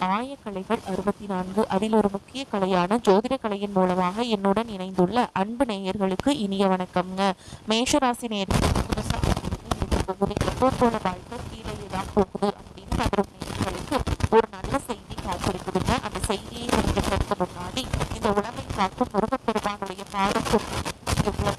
ஆயக்கலைகள் 64 அதில் ஒரு முக்கிய கலையான ஜோதிட கலையின் மூலமாக என்னுடன் இணைந்துள்ள அன்பு நேயர்களுக்கு இனிய வணக்கம்ங்க. மேஷராசி நேயர்களுக்கு புதுசாக எப்போ போல வாழ்க்கை கீழே தான் போகுது அப்படின்னு வரும் நேயர்களுக்கு ஒரு நல்ல செய்தி காத்திருக்குதுங்க. அந்த செய்தியை தெரிஞ்சுக்கிறதுக்கு முன்னாடி இந்த உலகை காக்கும் முருகப்பெருமானுடைய பாடம்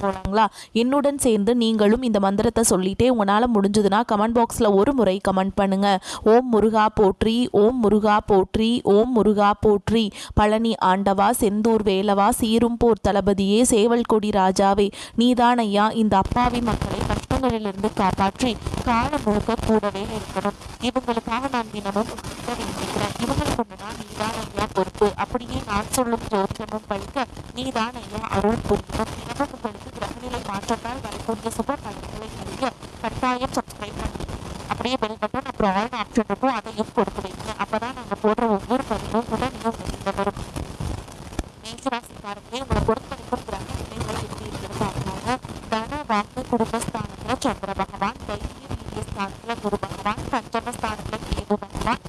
போலாங்களா? என்னுடன் சேர்ந்து நீங்களும் இந்த மந்திரத்தை சொல்லிட்டே உங்களால் முடிஞ்சதுன்னா கமெண்ட் பாக்ஸில் ஒரு முறை கமெண்ட் பண்ணுங்க. ஓம் முருகா போற்றி, ஓம் முருகா போற்றி, ஓம் முருகா போற்றி. பழனி ஆண்டவா, செந்தூர் வேலவா, சீரும் போர் தளபதியே, சேவல் கொடி ராஜாவே, நீதான் ஐயா இந்த அப்பாவி மக்களை கஷ்டங்களிலிருந்து காப்பாற்றி காலம் முழுக்க கூடவே இருக்கணும். இவங்களுக்காக நான் தினமும் வேண்டிக்கிறேன். இவங்களை கொண்டுனா நீதான் ஐயா பொறுப்பு. அப்படியே நான் சொல்லும் ஜோதிடமும் பழிக்க நீதான் ஐயா அருள் புரியணும். தினமும் உங்களுக்கு கிரகநிலை மாற்றத்தால் வரக்கூடிய சுப பலன்களை அறிய கட்டாயம் சப்ஸ்கிரைப் பண்ணி அப்படியே பெல் பட்டன் அப்புறம் ஆல் ஆப்ஷன் இருக்கும், அதையும் கொடுத்து வைங்க. அப்பதான் நாங்க போடுற ஒவ்வொரு பதிவும் உடனே வெளியில வரும். மேஷராசிக்காரங்களே, உங்களை பொறுத்த வரைக்கும் கிரக நிலைகள் எப்படி இருக்கிறது பார்க்கலாங்க. தன வாக்கு குடும்பஸ்தானத்துல சந்திர பகவான், தைரிய வீரிய ஸ்தானத்துல குரு பகவான், பஞ்சமஸ்தானத்துல கேது பகவான்,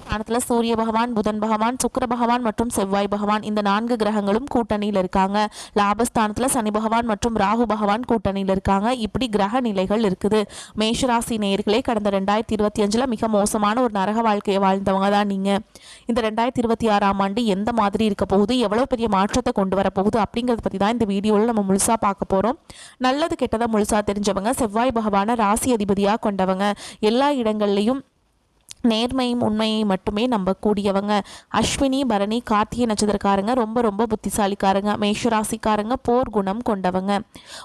ஸ்தானத்துல சூரிய பகவான், புதன் பகவான், சுக்கிர பகவான் மற்றும் செவ்வாய் பகவான் இந்த 4 கிரகங்களும் கூட்டணியில் இருக்காங்க. லாபஸ்தானத்துல சனி பகவான் மற்றும் ராகு பகவான் கூட்டணியில் இருக்காங்க. இப்படி கிரக நிலைகள் இருக்குது. மேஷராசி நேயர்களே, கடந்த 2025 மிக மோசமான ஒரு நரக வாழ்க்கையை வாழ்ந்தவங்க தான் நீங்க. இந்த 2026ஆம் ஆண்டு எந்த மாதிரி இருக்க போகுது, எவ்வளவு பெரிய மாற்றத்தை கொண்டு வர போகுது அப்படிங்கறத பத்தி தான் இந்த வீடியோவில் நம்ம முழுசா பார்க்க போறோம். நல்லது கெட்டதை முழுசா தெரிஞ்சவங்க, செவ்வாய் பகவான ராசி அதிபதியா கொண்டவங்க, எல்லா இடங்கள்லையும் நேர்மையும் உண்மையை மட்டுமே நம்பக்கூடியவங்க. அஸ்வினி பரணி கார்த்திகை நட்சத்திரக்காரங்க ரொம்ப ரொம்ப புத்திசாலிக்காரங்க. மேஷராசிக்காரங்க போர் குணம் கொண்டவங்க.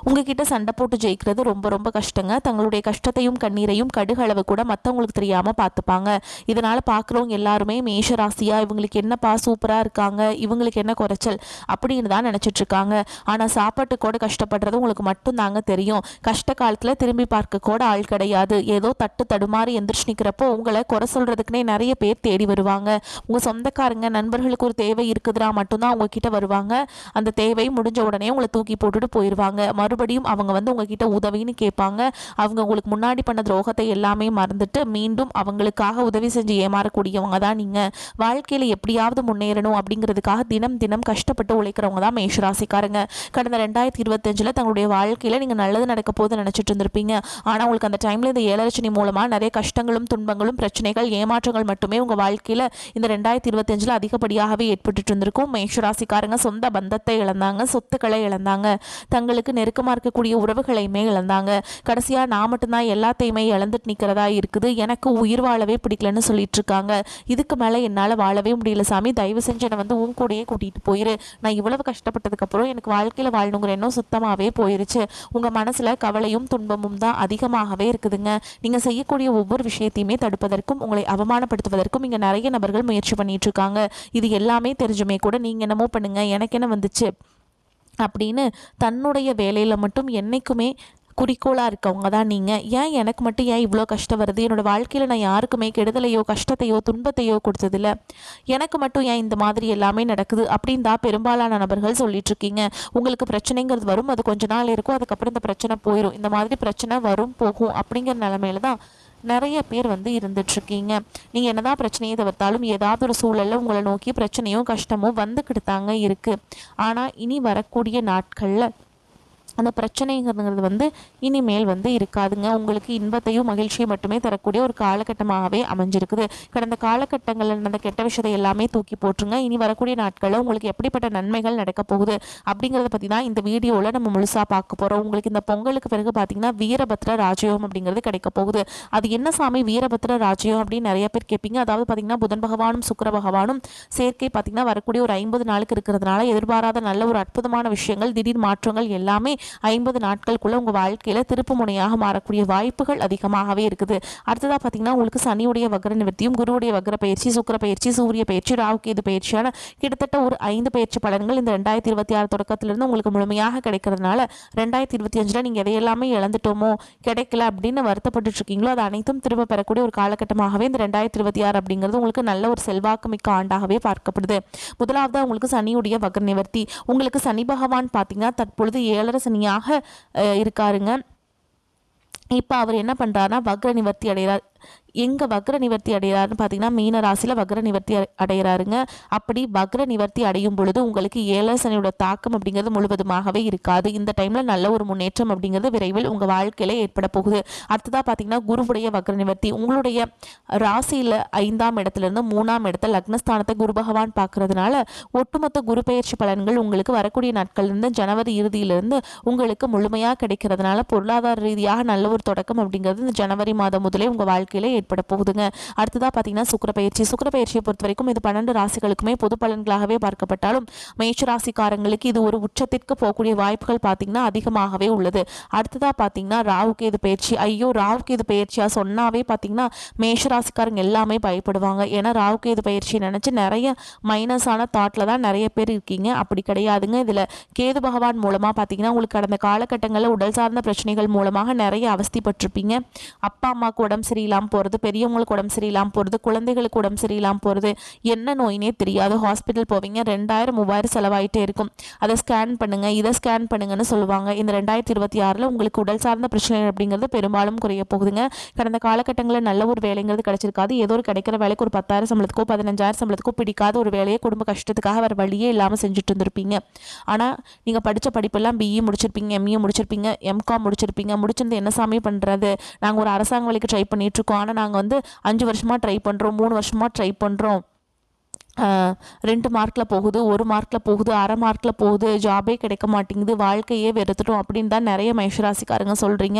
உங்ககிட்ட சண்டை போட்டு ஜெயிக்கிறது ரொம்ப ரொம்ப கஷ்டங்க. தங்களுடைய கஷ்டத்தையும் கண்ணீரையும் கடுகளவு கூட மற்றவங்களுக்கு தெரியாம பார்த்துப்பாங்க. இதனால பார்க்குறவங்க எல்லாருமே மேஷராசியா இவங்களுக்கு என்னப்பா சூப்பரா இருக்காங்க, இவங்களுக்கு என்ன குறைச்சல் அப்படின்னு தான் நினைச்சிட்டு இருக்காங்க. ஆனா சாப்பாட்டு கூட கஷ்டப்படுறது உங்களுக்கு மட்டும் தாங்க தெரியும். கஷ்ட காலத்துல திரும்பி பார்க்க கூட ஆள் கிடையாது. ஏதோ தட்டு தடுமாறி எந்திரிச்சு நிற்கிறப்போ உங்களை குறை சொல்றதுக்குனே நிறைய பேர் தேடி வருவாங்க. உங்க சொந்தக்காரங்க நண்பர்களுக்கு ஒரு தேவை இருக்குதுன்னா மட்டும்தான் உங்ககிட்ட வருவாங்க. அந்த தேவை முடிஞ்ச உடனே உங்களை தூக்கி போட்டுட்டு போயிடுவாங்க. மறுபடியும் அவங்க வந்து உங்ககிட்ட உதவின்னு கேட்பாங்க. அவங்க உங்களுக்கு முன்னாடி பண்ண துரோகத்தை எல்லாமே மறந்துட்டு மீண்டும் அவங்களுக்காக உதவி செஞ்சு ஏமாறக்கூடியவங்க தான் நீங்க. வாழ்க்கையில எப்படியாவது முன்னேறணும் அப்படிங்கிறதுக்காக தினம் தினம் கஷ்டப்பட்டு உழைக்கிறவங்க தான் மேஷராசிக்காரங்க. கடந்த 2025 தங்களுடைய வாழ்க்கையில நீங்க நல்லது நடக்க போது நினைச்சிட்டு இருந்திருப்பீங்க. ஆனா உங்களுக்கு அந்த டைம்ல இந்த 7 லட்சணி மூலமா நிறைய கஷ்டங்களும் துன்பங்களும் பிரச்சனைகள் ஏமாற்றங்கள் மட்டுமே உங்க வாழ்க்கையில இந்த 2025 அதிகப்படியாகவே ஏற்பட்டு இருந்திருக்கும். மேஷராசிக்காரங்க சொந்த பந்தத்தை இழந்தாங்க, சொத்துக்களை இழந்தாங்க, தங்களுக்கு நெருக்கமா இருக்கக்கூடிய உறவுகளையுமே இழந்தாங்க. கடைசியா நான் மட்டும்தான் எல்லாத்தையுமே இழந்துட்டு நிக்கிறதா இருக்குது, எனக்கு உயிர் வாழவே பிடிக்கலன்னு சொல்லிட்டு இருக்காங்க. இதுக்கு மேல என்னால வாழவே முடியல சாமி, தயவு செஞ்சு என்னை வந்து உன் கூடயே கூட்டிட்டு போயிரு. நான் இவ்வளவு கஷ்டப்பட்டதுக்கு அப்புறம் எனக்கு வாழ்க்கையில வாழணுங்கிற எண்ணம் சுத்தமாவே போயிருச்சு. உங்க மனசுல கவலையும் துன்பமும் தான் அதிகமாகவே இருக்குதுங்க. நீங்க செய்யக்கூடிய ஒவ்வொரு விஷயத்தையுமே தடுப்பதற்கும் உங்களை அவமானப்படுத்துவதற்கும் இங்க நிறைய நபர்கள் முயற்சி பண்ணிட்டு இருக்காங்க. இது எல்லாமே தெரிஞ்சுமே கூட நீங்க என்னமோ பண்ணுங்க எனக்கு என்ன வந்துச்சு அப்படின்னு தன்னுடைய வேலையில மட்டும் என்னைக்குமே குறிக்கோளாக இருக்கவங்க தான் நீங்கள். ஏன் எனக்கு மட்டும் ஏன் இவ்வளோ கஷ்டம் வருது, என்னோடய வாழ்க்கையில் நான் யாருக்குமே கெடுதலையோ கஷ்டத்தையோ துன்பத்தையோ கொடுத்ததில்ல, எனக்கு மட்டும் ஏன் இந்த மாதிரி எல்லாமே நடக்குது அப்படின்னு தான் பெரும்பாலான நபர்கள் சொல்லிட்டு இருக்கீங்க. உங்களுக்கு பிரச்சனைங்கிறது வரும், அது கொஞ்ச நாள் இருக்கும், அதுக்கப்புறம் இந்த பிரச்சனை போயிடும். இந்த மாதிரி பிரச்சனை வரும் போகும் அப்படிங்கிற நிலைமையில தான் நிறைய பேர் வந்து இருந்துட்டுருக்கீங்க. நீங்கள் என்னதான் பிரச்சனையை தவிர்த்தாலும் ஏதாவது ஒரு சூழலில் உங்களை நோக்கி பிரச்சனையும் கஷ்டமும் வந்துக்கிட்டு தாங்க இருக்குது. ஆனால் இனி வரக்கூடிய நாட்களில் அந்த பிரச்சனைங்கிறது வந்து இனிமேல் வந்து இருக்காதுங்க. உங்களுக்கு இன்பத்தையும் மகிழ்ச்சியை மட்டுமே தரக்கூடிய ஒரு காலகட்டமாகவே அமைஞ்சிருக்குது. கடந்த காலகட்டங்களில் நடந்த கெட்ட விஷயத்தை எல்லாமே தூக்கி போட்டுருங்க. இனி வரக்கூடிய நாட்களில் உங்களுக்கு எப்படிப்பட்ட நன்மைகள் நடக்க போகுது அப்படிங்கிறத பற்றி தான் இந்த வீடியோவில் நம்ம முழுசாக பார்க்க போகிறோம். உங்களுக்கு இந்த பொங்கலுக்கு பிறகு பார்த்தீங்கன்னா வீரபத்ர ராஜயோகம் அப்படிங்கிறது கிடைக்க போகுது. அது என்ன சாமி வீரபத்ர ராஜயோகம் அப்படின்னு நிறைய பேர் கேட்பீங்க. அதாவது பார்த்தீங்கன்னா புதன் பகவானும் சுக்கிர பகவானும் சேர்க்கை பார்த்தீங்கன்னா வரக்கூடிய ஒரு 50 நாளுக்கு இருக்கிறதுனால எதிர்பாராத நல்ல ஒரு அற்புதமான விஷயங்கள் திடீர் மாற்றங்கள் எல்லாமே 50 நாட்களுக்குள்ள உங்க வாழ்க்கையில திருப்பு முனையாக மாறக்கூடிய வாய்ப்புகள் அதிகமாகவே இருக்குது. அடுத்ததா பாத்தீங்கன்னா உங்களுக்கு சனியுடைய வக்ர நிவர்த்தியும் குருவுடைய வக்ர பயிற்சி சுக்கிர பயிற்சி சூரிய பயிற்சி ராகு கேது பயிற்சியான கிட்டத்தட்ட ஒரு 5 பயிற்சி பலன்கள் இந்த 2026 தொடக்கத்திலிருந்து உங்களுக்கு முழுமையாக கிடைக்கிறதுனால 2025 நீங்க எதையெல்லாமே இழந்துட்டோமோ கிடைக்கல அப்படின்னு வருத்தப்பட்டு இருக்கீங்களோ அது அனைத்தும் திரும்ப பெறக்கூடிய ஒரு காலகட்டமாகவே இந்த 2026 அப்படிங்கிறது உங்களுக்கு நல்ல ஒரு செல்வாக்கு மிக்க ஆண்டாகவே பார்க்கப்படுது. முதலாவது உங்களுக்கு சனியுடைய வக்ர நிவர்த்தி. உங்களுக்கு சனி பகவான் பாத்தீங்கன்னா தற்பொழுது 7 சனியாக இருக்காருங்க. இப்போ அவர் என்ன பண்ணுறாருனா வக்ர நிவர்த்தி அடைகிறார். எங்கே வக்ர நிவர்த்தி அடைகிறாருன்னு பார்த்தீங்கன்னா மீன ராசியில் வக்ர நிவர்த்தி அடைகிறாருங்க. அப்படி வக்ர நிவர்த்தி அடையும் பொழுது உங்களுக்கு 7 சனியோட தாக்கம் அப்படிங்கிறது முழுவதுமாகவே இருக்காது. இந்த டைமில் நல்ல ஒரு முன்னேற்றம் அப்படிங்கிறது விரைவில் உங்கள் வாழ்க்கையில் ஏற்பட போகுது. அடுத்ததாக பார்த்தீங்கன்னா குருவுடைய வக்ர நிவர்த்தி உங்களுடைய ராசியில் 5ஆம் இடத்துலேருந்து 3ஆம் இடத்துல லக்னஸ்தானத்தை குரு பகவான் பார்க்கறதுனால ஒட்டுமொத்த குரு பெயர்ச்சி பலன்கள் உங்களுக்கு வரக்கூடிய நாட்கள்லேருந்து ஜனவரி இறுதியிலிருந்து உங்களுக்கு முழுமையாக கிடைக்கிறதுனால பொருளாதார ரீதியாக நல்ல ஒரு தொடக்கம் அப்படிங்கிறது இந்த ஜனவரி மாதம் முதலே உங்கள் வாழ்க்கையில் ஏற்பட போகுதுங்க. அடுத்ததாக பார்த்தீங்கன்னா சுக்கிரப்பெயர்ச்சியை பொறுத்த வரைக்கும் இது 12 ராசிகளுக்குமே பொது பலன்களாகவே பார்க்கப்பட்டாலும் மேஷ ராசிக்காரங்களுக்கு இது ஒரு உச்சத்திற்கு போகக்கூடிய வாய்ப்புகள் பார்த்தீங்கன்னா அதிகமாகவே உள்ளது. அடுத்ததாக பார்த்தீங்கன்னா ராகுகேது பயிற்சி. ஐயோ ராகுகேது பயிற்சியா சொன்னாவே பார்த்தீங்கன்னா மேஷ ராசிக்காரங்க எல்லாமே பயப்படுவாங்க. ஏன்னா ராகுகேது பயிற்சியை நினச்சி நிறைய மைனஸான தாட்டில் தான் நிறைய பேர் இருக்கீங்க. அப்படி கிடையாதுங்க. இதில் கேது பகவான் மூலமாக பார்த்தீங்கன்னா உங்களுக்கு கடந்த காலகட்டங்களில் உடல் சார்ந்த பிரச்சனைகள் மூலமாக நிறைய அவஸ்திப்பட்டிருப்பீங்க. அப்பா அம்மாவுக்கு உடம்பு சரியில்லாமல் போகிறது, பெரியவங்களுக்கு உடம்பு சரியில்லாமல் போகிறது, குழந்தைகளுக்கு உடம்பு சரியில்லாமல் போகிறது, என்ன நோயினே தெரியாது. ஹாஸ்பிட்டல் போவீங்க, 2000-3000 செலவாயிட்டே இருக்கும். அதை ஸ்கேன் பண்ணுங்க, இதை ஸ்கேன் பண்ணுங்கன்னு சொல்லுவாங்க. இந்த 2026 உங்களுக்கு உடல் சார்ந்த பிரச்சனை அப்படிங்கிறது பெரும்பாலும் குறைய போகுதுங்க. கடந்த காலகட்டங்களில் நல்ல ஒரு வேலைங்கிறது கிடைச்சிருக்காது. ஏதோ ஒரு கிடைக்கிற வேலைக்கு ஒரு 10,000 சம்பளத்துக்கோ 15,000 சம்பளத்துக்கோ பிடிக்காத ஒரு வேலையை குடும்ப கஷ்டத்துக்காக வேறு வழியே இல்லாமல் செஞ்சுட்டு இருந்திருப்பீங்க. ஆனால் நீங்கள் படித்த படிப்பெல்லாம் பிஇ முடிச்சிருப்பீங்க, எம்இ முடிச்சிருப்பீங்க, எம்காம் முடிச்சிருப்பீங்க. முடிச்சிருந்து என்ன சாமி பண்ணுறது, நாங்கள் ஒரு அரசாங்க வேலைக்கு ட்ரை பண்ணிகிட்ருக்கோம், ஆனால் நாங்கள் 5 வருஷமாக ட்ரை பண்ணுறோம், 3 வருஷமாக ட்ரை பண்ணுறோம், 2 மார்க்கில் போகுது, 1 மார்க்கில் போகுது, அரை மார்க்கில் போகுது, ஜாபே கிடைக்க மாட்டேங்குது, வாழ்க்கையே வெறுத்துட்டோம் அப்படின்னு தான் நிறைய மேஷராசிக்காரங்க சொல்கிறீங்க.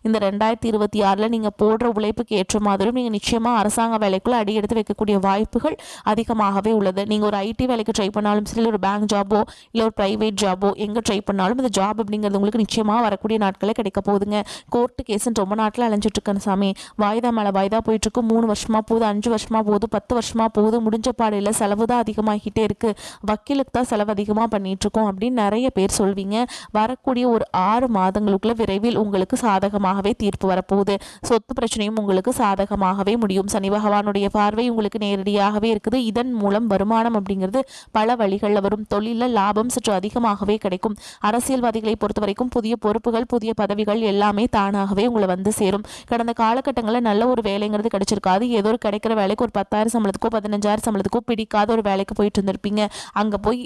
இந்த 2026 நீங்கள் போடுற உழைப்புக்கு ஏற்ற மாதிரியும் நீங்கள் நிச்சயமாக அரசாங்க வேலைக்குள்ளே அடி எடுத்து வைக்கக்கூடிய வாய்ப்புகள் அதிகமாகவே உள்ளது. நீங்கள் ஒரு ஐடி வேலைக்கு ட்ரை பண்ணாலும் சரி, ஒரு பேங்க் ஜாபோ இல்லை ஒரு ப்ரைவேட் ஜாபோ எங்கே ட்ரை பண்ணாலும் இந்த ஜாப் அப்படிங்கிறது உங்களுக்கு நிச்சயமாக வரக்கூடிய நாட்களே கிடைக்க போகுதுங்க. கோர்ட்டு கேஸுன்னு ரொம்ப நாட்டில் அலைஞ்சிட்ருக்கேன் சாமி, வாய்தா மேலே வாய்தா போயிட்டுருக்கு, 3 வருஷமாக போகுது, 5 வருஷமாக போகுது, 10 வருஷமாக போகுது, முடிஞ்ச பாடையில் செலவு தான் அதிகமாகிட்டே இருக்குது, வக்கீலுக்கு தான் செலவு அதிகமாக பண்ணிகிட்ருக்கோம் அப்படின்னு நிறைய பேர் சொல்வீங்க. வரக்கூடிய ஒரு 6 மாதங்களுக்குள்ள விரைவில் உங்களுக்கு சாதகமாகவே தீர்ப்பு வரப்போகுது. சொத்து பிரச்சனையும் உங்களுக்கு சாதகமாகவே முடியும். சனி பகவானுடைய பார்வை உங்களுக்கு நேரடியாகவே இருக்குது. இதன் மூலம் வருமானம் அப்படிங்கிறது பல வழிகளில் வரும். தொழிலில் லாபம் சற்று அதிகமாகவே கிடைக்கும். அரசியல்வாதிகளை பொறுத்த வரைக்கும் புதிய பொறுப்புகள், புதிய பதவிகள் எல்லாமே தானாகவே உங்களை வந்து சேரும். கடந்த காலகட்டங்களில் நல்ல ஒரு வேலைங்கிறது கிடைச்சிருக்காது. ஏதோ ஒரு கிடைக்கிற வேலைக்கு ஒரு 10,000 சம்பளத்துக்கோ 15,000 சம்பளத்துக்கோ பிடிக்காத ஒரு வேலைக்கு போயிட்டு இருந்திருப்பீங்க. அங்கே போய்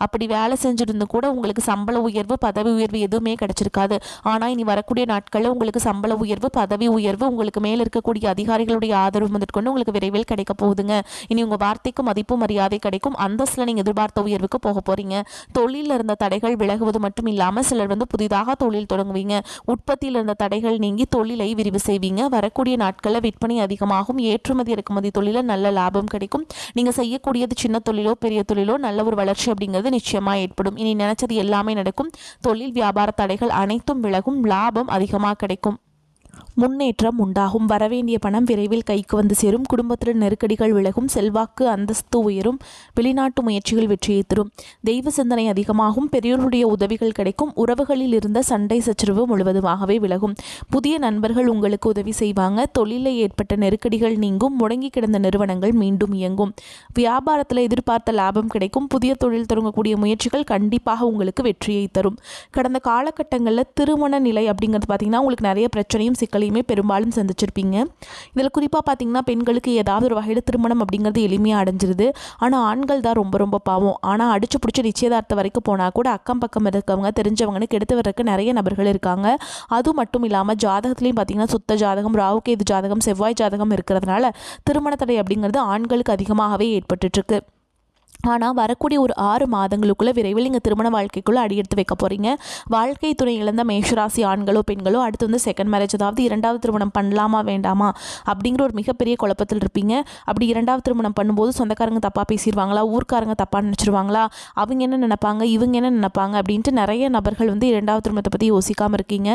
அப்படி வேலை செஞ்சுருந்து கூட உங்களுக்கு சம்பள உயர்வு, பதவி உயர்வு எதுவுமே கிடைச்சிருக்காது. ஆனால் இனி வரக்கூடிய நாட்களில் உங்களுக்கு சம்பள உயர்வு, பதவி உயர்வு, உங்களுக்கு மேலே இருக்கக்கூடிய அதிகாரிகளுடைய ஆதரவு முதற்கொண்டு உங்களுக்கு விரைவில் கிடைக்க போகுதுங்க. இனி உங்கள் வார்த்தைக்கு மதிப்பு மரியாதை கிடைக்கும். அந்தஸ்தில் நீங்கள் எதிர்பார்த்த உயர்வுக்கு போக போகிறீங்க. தொழிலில் இருந்த தடைகள் விலகுவது மட்டும் இல்லாமல் சிலர் புதிதாக தொழில் தொடங்குவீங்க. உற்பத்தியில் இருந்த தடைகள் நீங்கி தொழிலை விரிவு செய்வீங்க. வரக்கூடிய நாட்களில் விற்பனை அதிகமாகும். ஏற்றுமதி இறக்குமதி தொழிலில் நல்ல லாபம் கிடைக்கும். நீங்கள் செய்யக்கூடியது சின்ன தொழிலோ பெரிய தொழிலோ நல்ல ஒரு வளர்ச்சி அப்படிங்கிறது நிச்சயமா ஏற்படும். இனி நினைச்சது எல்லாமே நடக்கும். தொழில் வியாபார தடைகள் அனைத்தும் விலகும். லாபம் அதிகமாக கிடைக்கும். முன்னேற்றம் உண்டாகும். வரவேண்டிய பணம் விரைவில் கைக்கு வந்து சேரும். குடும்பத்தில் நெருக்கடிகள் விலகும். செல்வாக்கு அந்தஸ்து உயரும். வெளிநாட்டு முயற்சிகள் வெற்றியை தரும். தெய்வ சிந்தனை அதிகமாகும். பெரியோருடைய உதவிகள் கிடைக்கும். உறவுகளில் இருந்த சண்டை சச்சரவு முழுவதுமாகவே விலகும். புதிய நண்பர்கள் உங்களுக்கு உதவி செய்வாங்க. தொழிலில் ஏற்பட்ட நெருக்கடிகள் நீங்கும். முடங்கி கிடந்த நிறுவனங்கள் மீண்டும் இயங்கும். வியாபாரத்தில் எதிர்பார்த்த லாபம் கிடைக்கும். புதிய தொழில் தொடங்கக்கூடிய முயற்சிகள் கண்டிப்பாக உங்களுக்கு வெற்றியை தரும். கடந்த காலகட்டங்களில் திருமண நிலை அப்படிங்கிறது பார்த்தீங்கன்னா உங்களுக்கு நிறைய பிரச்சனையும் சிக்கலையுமே பெரும்பாலும் சந்திச்சிருப்பீங்க. இதில் குறிப்பாக பார்த்தீங்கன்னா பெண்களுக்கு ஏதாவது ஒரு வகையில் திருமணம் அப்படிங்கிறது எளிமையாக அடைஞ்சிருது. ஆனால் ஆண்கள் தான் ரொம்ப ரொம்ப பாவம். ஆனால் அடிச்சு பிடிச்சி நிச்சயதார்த்தம் வரைக்கும் போனால் கூட அக்கம் பக்கம் இருக்கவங்க தெரிஞ்சவங்கன்னு கெடுத்து வர்றதுக்கு நிறைய நபர்கள் இருக்காங்க. அது மட்டும் இல்லாமல் ஜாதகத்துலேயும் பார்த்தீங்கன்னா சுத்த ஜாதகம், ராகுகேது ஜாதகம், செவ்வாய் ஜாதகம் இருக்கிறதுனால திருமண தடை அப்படிங்கிறது ஆண்களுக்கு அதிகமாகவே ஏற்பட்டுருக்கு. ஆனால் வரக்கூடிய ஒரு 6 மாதங்களுக்குள்ளே விரைவில் நீங்கள் திருமண வாழ்க்கைக்குள்ளே அடியெடுத்து வைக்க போகிறீங்க. வாழ்க்கை துணை இழந்த மேஷராசி ஆண்களோ பெண்களோ அடுத்து செகண்ட் மேரேஜ், அதாவது 2வது திருமணம் பண்ணலாமா வேண்டாமா அப்படிங்கிற ஒரு மிகப்பெரிய குழப்பத்தில் இருப்பீங்க. அப்படி 2வது திருமணம் பண்ணும்போது சொந்தக்காரங்க தப்பாக பேசிடுவாங்களா, ஊர்க்காரங்க தப்பாக நினச்சிருவாங்களா, அவங்க என்ன நினைப்பாங்க, இவங்க என்ன நினைப்பாங்க அப்படின்ட்டு நிறைய நபர்கள் 2வது திருமணத்தை பற்றி யோசிக்காமல் இருக்கீங்க.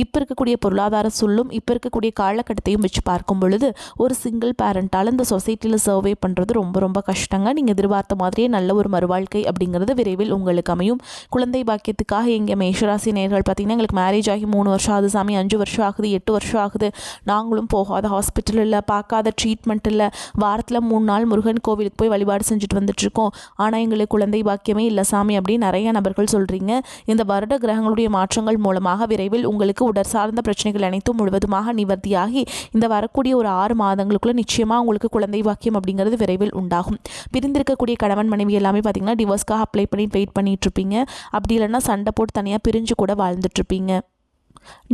இப்போ இருக்கக்கூடிய பொருளாதார சூழலும் இப்போ இருக்கக்கூடிய காலகட்டத்தையும் வச்சு பார்க்கும் பொழுது ஒரு சிங்கிள் பேரண்டால் இந்த சொசைட்டியில் சர்வே பண்ணுறது ரொம்ப ரொம்ப கஷ்டங்க. நீங்கள் எதிர்பார்த்த மாதிரியே நல்ல ஒரு மறுவாழ்க்கை அப்படிங்கிறது விரைவில் உங்களுக்கு அமையும். குழந்தை பாக்கியத்துக்காக எங்கள் மேஷராசி நேயர்கள் பார்த்தீங்கன்னா, எங்களுக்கு மேரேஜ் ஆகி 3 வருஷம் ஆகுது சாமி, 5 வருஷம் ஆகுது, 8 வருஷம் ஆகுது, நாங்களும் போகாத ஹாஸ்பிட்டல் இல்லை, பார்க்காத ட்ரீட்மெண்ட் இல்லை, வாரத்தில் 3 நாள் முருகன் கோவிலுக்கு போய் வழிபாடு செஞ்சுட்டு வந்துட்டுருக்கோம், ஆனால் எங்களுக்கு குழந்தை பாக்கியமே இல்லை சாமி அப்படின்னு நிறைய நபர்கள் சொல்கிறீங்க. இந்த வருட கிரகங்களுடைய மாற்றங்கள் மூலமாக விரைவில் உங்களுக்கு உடற் சார்ந்த பிரச்சனைகள் அனைத்தும் முழுவதுமாக நிவர்த்தியாகி இந்த வரக்கூடிய ஒரு 6 மாதங்களுக்குள்ள நிச்சயமாக உங்களுக்கு குழந்தை பாக்கியம் அப்படிங்கிறது விரைவில் உண்டாகும். பிரிந்திருக்கக்கூடிய கணவன் மனைவி எல்லாமே பார்த்தீங்கன்னா டிவோர்ஸ்க்காக அப்ளை பண்ணி வெயிட் பண்ணிட்டு இருப்பீங்க. அப்படி இல்லைன்னா சண்டை போட்டு தனியாக பிரிஞ்சு கூட வாழ்ந்துட்டுருப்பீங்க.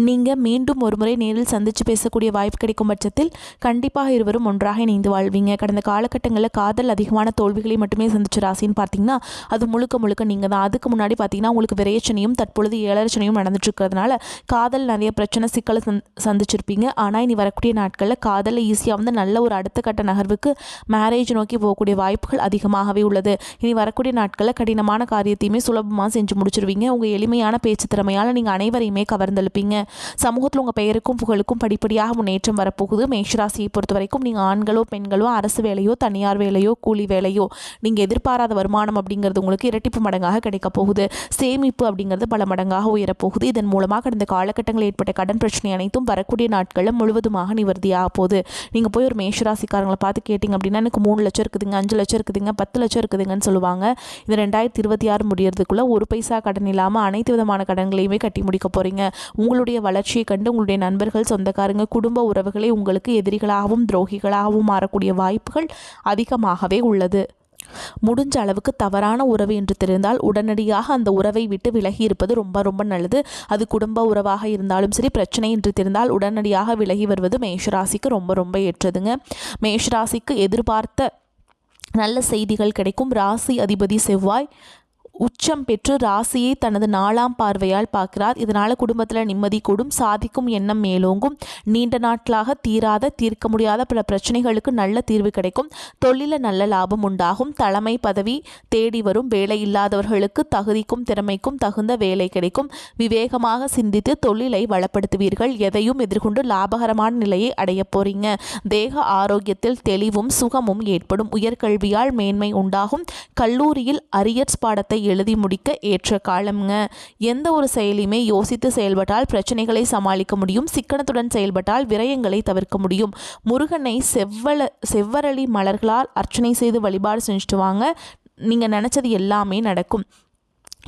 நீங்கள் மீண்டும் ஒரு முறை நேரில் சந்தித்து பேசக்கூடிய வாய்ப்பு கிடைக்கும் பட்சத்தில் கண்டிப்பாக இருவரும் ஒன்றாக இணைந்து வாழ்வீங்க. கடந்த காலகட்டங்களில் காதல் அதிகமான தோல்விகளை மட்டுமே சந்திச்ச ராசின்னு பார்த்தீங்கன்னா அது முழுக்க முழுக்க நீங்கள் தான். அதுக்கு முன்னாடி பார்த்தீங்கன்னா உங்களுக்கு விரையச்சனையும் தற்பொழுது ஏழரச்சனையும் நடந்துட்டு இருக்கிறதுனால காதல் நிறைய பிரச்சனை சிக்கலை சந்திச்சிருப்பீங்க. ஆனால் இனி வரக்கூடிய நாட்களில் காதலில் ஈஸியாக வந்து நல்ல ஒரு அடுத்த கட்ட நகர்வுக்கு மேரேஜ் நோக்கி போகக்கூடிய வாய்ப்புகள் அதிகமாகவே உள்ளது. இனி வரக்கூடிய நாட்களில் கடினமான காரியத்தையுமே சுலபமாக செஞ்சு முடிச்சிருவீங்க. உங்கள் எளிமையான பேச்சு திறமையால் நீங்கள் அனைவரையுமே கவர்ந்தெழுப்பீங்க. சமூகத்தில் உங்கள் பெயருக்கும் புகழுக்கும் படிப்படியாக முன்னேற்றம் வரப்போகுது. மேஷராசியை பொறுத்த வரைக்கும் நீங்கள் ஆண்களோ பெண்களோ அரசு வேலையோ தனியார் வேலையோ கூலி வேலையோ நீங்கள் எதிர்பாராத வருமானம் அப்படிங்கிறது உங்களுக்கு இரட்டிப்பு மடங்காக கிடைக்க போகுது. சேமிப்பு அப்படிங்கிறது பல மடங்காக உயரப்போகுது. இதன் மூலமாக கடந்த காலகட்டங்களில் ஏற்பட்ட கடன் பிரச்சனை அனைத்தும் வரக்கூடிய நாட்களில் முழுவதுமாக நிவர்த்தியாக போகுது. நீங்கள் போய் ஒரு மேஷராசிக்காரங்களை பார்த்து கேட்டிங்க அப்படின்னா எனக்கு 3 லட்சம் இருக்குதுங்க, 5 லட்சம் இருக்குதுங்க, 10 லட்சம் இருக்குதுங்கன்னு சொல்லுவாங்க. இது 2026 முடியறதுக்குள்ள ஒரு பைசா கடன் இல்லாமல் அனைத்து விதமான கடன்களையுமே கட்டி முடிக்க போகிறீங்க. உங்களுடைய வளர்ச்சியை கண்டு உங்களுடைய நண்பர்கள் சொந்தக்காரங்க குடும்ப உறவுகளை உங்களுக்கு எதிரிகளாகவும் துரோகிகளாகவும் மாறக்கூடிய வாய்ப்புகள் அதிகமாகவே உள்ளது. முடிஞ்ச அளவுக்கு தவறான உறவு என்று தெரிந்தால் உடனடியாக அந்த உறவை விட்டு விலகி இருப்பது ரொம்ப ரொம்ப நல்லது. அது குடும்ப உறவாக இருந்தாலும் சரி, பிரச்சனை என்று தெரிந்தால் உடனடியாக விலகி வருவது மேஷராசிக்கு ரொம்ப ரொம்ப ஏற்றதுங்க. மேஷராசிக்கு எதிர்பார்த்த நல்ல செய்திகள் கிடைக்கும். ராசி அதிபதி செவ்வாய் உச்சம் பெற்று ராசியை தனது 4ஆம் பார்வையால் பார்க்கிறார். இதனால் குடும்பத்தில் நிம்மதி கூடும், சாதிக்கும் எண்ணம் மேலோங்கும், நீண்ட நாட்களாக தீர்க்க முடியாத பல பிரச்சனைகளுக்கு நல்ல தீர்வு கிடைக்கும், தொழிலில் நல்ல லாபம் உண்டாகும், தலைமை பதவி தேடி வரும், வேலை இல்லாதவர்களுக்கு தகுதிக்கும் திறமைக்கும் தகுந்த வேலை கிடைக்கும், விவேகமாக சிந்தித்து தொழிலை வளப்படுத்துவீர்கள், எதையும் எதிர்கொண்டு லாபகரமான நிலையை அடைய போறீங்க, தேக ஆரோக்கியத்தில் தெளிவும் சுகமும் ஏற்படும், உயர்கல்வியால் மேன்மை உண்டாகும், கல்லூரியில் அரியர்ஸ் பாடத்தை எழுதி முடிக்க ஏற்ற காலம்ங்க. எந்த ஒரு செயலையுமே யோசித்து செயல்பட்டால் பிரச்சனைகளை சமாளிக்க முடியும். சிக்கனத்துடன் செயல்பட்டால் விரயங்களை தவிர்க்க முடியும். முருகனை செவ்வரளி மலர்களால் அர்ச்சனை செய்து வழிபாடு செஞ்சுட்டு வாங்க. நீங்கள் நினச்சது எல்லாமே நடக்கும்.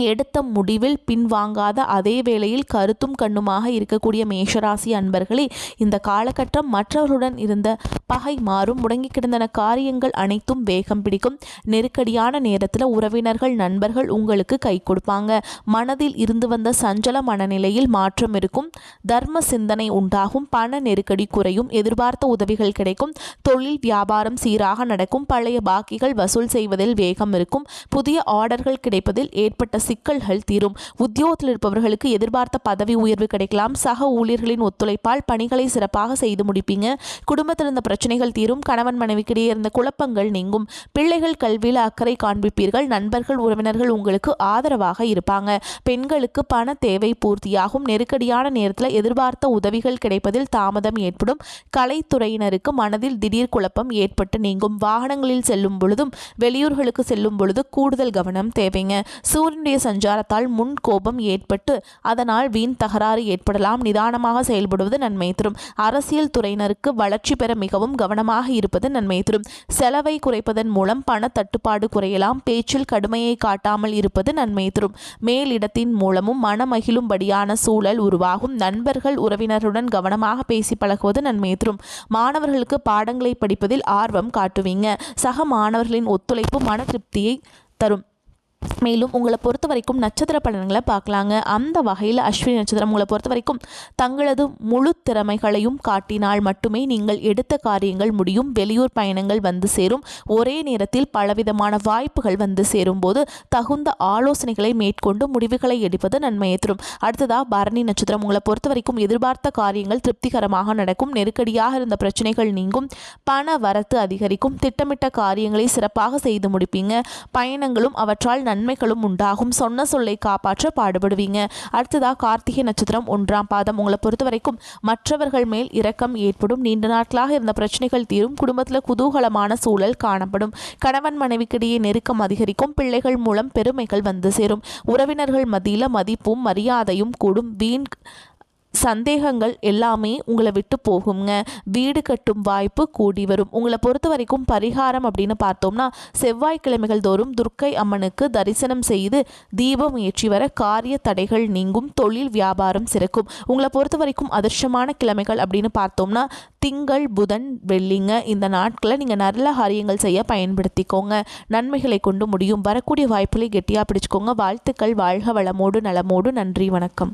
எடுத்த முடிவில் பின்வாங்காத அதே வேளையில் கருத்தும் கண்ணுமாக இருக்கக்கூடிய மேஷராசி அன்பர்களே, இந்த காலகட்டம் மற்றவர்களுடன் இருந்த பகை மாறும். முடங்கி கிடந்தன காரியங்கள் அனைத்தும் வேகம் பிடிக்கும். நெருக்கடியான நேரத்தில் உறவினர்கள் நண்பர்கள் உங்களுக்கு கை கொடுப்பாங்க. மனதில் இருந்து வந்த சஞ்சல மனநிலையில் மாற்றம் இருக்கும். தர்ம சிந்தனை உண்டாகும். பண நெருக்கடி குறையும். எதிர்பார்த்த உதவிகள் கிடைக்கும். தொழில் வியாபாரம் சீராக நடக்கும். பழைய பாக்கிகள் வசூல் செய்வதில் வேகம் இருக்கும். புதிய ஆர்டர்கள் கிடைப்பதில் ஏற்பட்ட சிக்கல்கள் தீரும். உத்தியோகத்தில் இருப்பவர்களுக்கு எதிர்பார்த்த பதவி உயர்வு கிடைக்கலாம். சக ஊழியர்களின் ஒத்துழைப்பால் பணிகளை சிறப்பாக செய்து முடிப்பீங்க. குடும்பத்தில் இருந்த பிரச்சனைகள் தீரும். கணவன் மனைவிக்கிடையே இருந்த குழப்பங்கள் நீங்கும். பிள்ளைகள் கல்வியில் அக்கறை காண்பிப்பீர்கள். நண்பர்கள் உறவினர்கள் உங்களுக்கு ஆதரவாக இருப்பாங்க. பெண்களுக்கு பண தேவை பூர்த்தியாகும். நெருக்கடியான நேரத்தில் எதிர்பார்த்த உதவிகள் கிடைப்பதில் தாமதம் ஏற்படும். கலைத்துறையினருக்கு மனதில் திடீர் குழப்பம் ஏற்பட்டு நீங்கும். வாகனங்களில் செல்லும் பொழுதும் வெளியூர்களுக்கு செல்லும் பொழுது கூடுதல் கவனம் தேவைங்க. சூரியனுடைய சஞ்சாரத்தால் முன் கோபம் ஏற்பட்டு அதனால் வீண் தகராறு ஏற்படலாம். நிதானமாக செயல்படுவது நன்மை தரும். அரசியல் துறையினருக்கு வளர்ச்சி பெற மிகவும் கவனமாக இருப்பது நன்மை தரும். செலவை குறைப்பதன் மூலம் பண தட்டுப்பாடு குறையலாம். பேச்சில் கடுமையை காட்டாமல் இருப்பது நன்மை தரும். மேலிடத்தின் மூலமும் மனமகிழும்படியான சூழல் உருவாகும். நண்பர்கள் உறவினருடன் கவனமாக பேசி பழகுவது நன்மை தரும். மாணவர்களுக்கு பாடங்களை படிப்பதில் ஆர்வம் காட்டுவீங்க. சக மாணவர்களின் ஒத்துழைப்பு மன திருப்தியை தரும். மேலும் உங்களை பொறுத்த வரைக்கும் நட்சத்திர பலன்களை பார்க்கலாங்க. அந்த வகையில் அஸ்வினி நட்சத்திரம் உங்களை பொறுத்த வரைக்கும் தங்களது முழு திறமைகளையும் காட்டினால் மட்டுமே நீங்கள் எடுத்த காரியங்கள் முடியும். வெளியூர் பயணங்கள் வந்து சேரும். ஒரே நேரத்தில் பலவிதமான வாய்ப்புகள் வந்து சேரும் போது தகுந்த ஆலோசனைகளை மேற்கொண்டு முடிவுகளை எடுப்பது நன்மையை தரும். அடுத்ததாக பரணி நட்சத்திரம் உங்களை பொறுத்த வரைக்கும் எதிர்பார்த்த காரியங்கள் திருப்திகரமாக நடக்கும். நெருக்கடியாக இருந்த பிரச்சனைகள் நீங்கும். பண வரத்து அதிகரிக்கும். திட்டமிட்ட காரியங்களை சிறப்பாக செய்து முடிப்பீங்க. பயணங்களும் அவற்றால் நன்மைகளும் உண்டாகும். சொன்ன சொல்லை காப்பாற்ற பாடுபடுவீங்க. அடுத்ததாக கார்த்திகை நட்சத்திரம் 1ஆம் பாதம். உங்களை பொறுத்த வரைக்கும் மற்றவர்கள் மேல் இரக்கம் ஏற்படும். நீண்ட நாட்களாக இருந்த பிரச்சனைகள் தீரும். குடும்பத்தில் குதூகலமான சூழல் காணப்படும். கணவன் மனைவிக்கிடையே நெருக்கம் அதிகரிக்கும். பிள்ளைகள் மூலம் பெருமைகள் வந்து சேரும். உறவினர்கள் மத்தியில் மதிப்பும் மரியாதையும் கூடும். வீண் சந்தேகங்கள் எல்லாமே உங்களை விட்டு போகுங்க. வீடு கட்டும் வாய்ப்பு கூடி வரும். உங்களை பொறுத்த வரைக்கும் பரிகாரம் அப்படின்னு பார்த்தோம்னா, செவ்வாய்க்கிழமைகள் தோறும் துர்க்கை அம்மனுக்கு தரிசனம் செய்து தீபம் ஏற்றி வர காரிய தடைகள் நீங்கும். தொழில் வியாபாரம் சிறக்கும். உங்களை பொறுத்த வரைக்கும் அதிர்ஷ்டமான கிழமைகள் அப்படின்னு பார்த்தோம்னா, திங்கள் புதன் வெள்ளிங்க. இந்த நாட்களை நீங்கள் நல்ல காரியங்கள் செய்ய பயன்படுத்திக்கோங்க. நன்மைகளை கொண்டு முடியும். வரக்கூடிய வாய்ப்புகளை கெட்டியாக பிடிச்சிக்கோங்க. வாழ்த்துக்கள். வாழ்க வளமோடு நலமோடு. நன்றி, வணக்கம்.